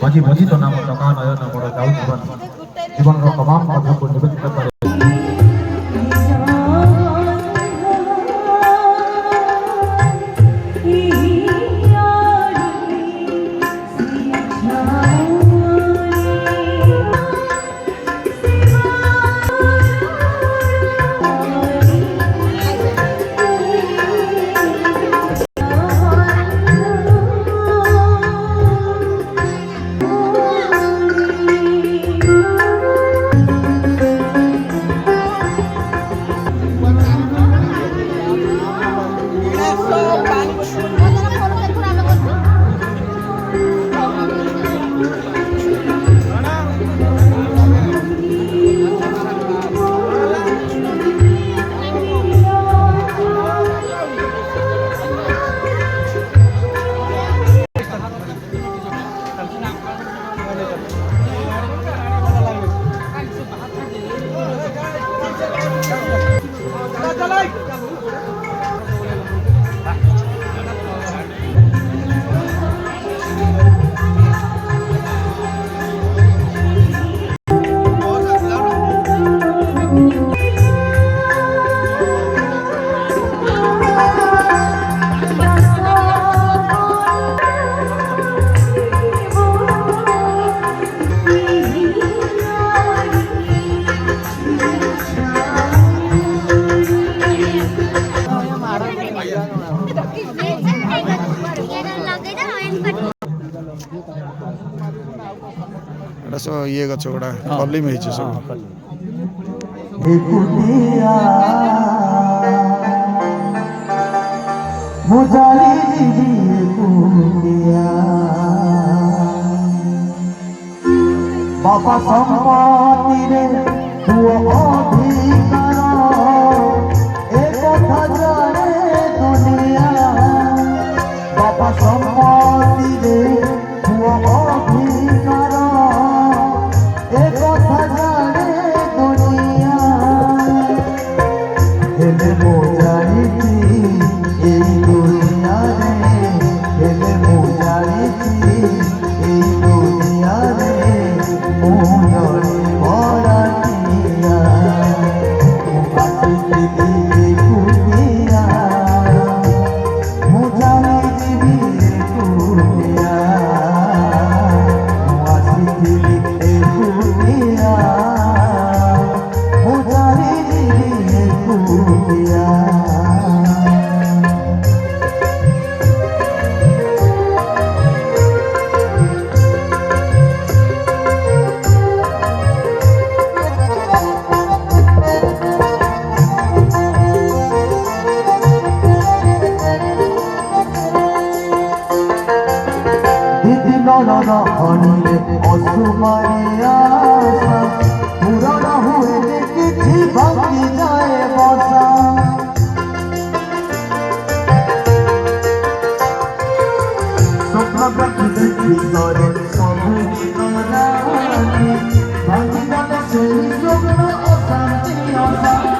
भजी भजी तो नाम टका नयन बड़ जाऊ जीवन जीवन तमाम कथा को निवेदित करे ये गछ गुड़ा कली में सब बाबा संपत्ति रे तू अधिकार एक कथा जाने दुनिया बाबा संपत्ति रे तू अधिकार एक कथा जाने दुनिया हेले मो जानिছি এই दुनिया रे हेले मो जानिছি এই दुनिया रे मोहरे भराटिया आसिकी कुटिया मुझाने जीवी कुटिया आसिकी कुटिया मुझाने जीवी कुटिया हनीरे असुमारिया पूरण हुए किसी भागी जाए बसा स्वप्न देखी करे सबू भागी गले से स्वप्न अशांति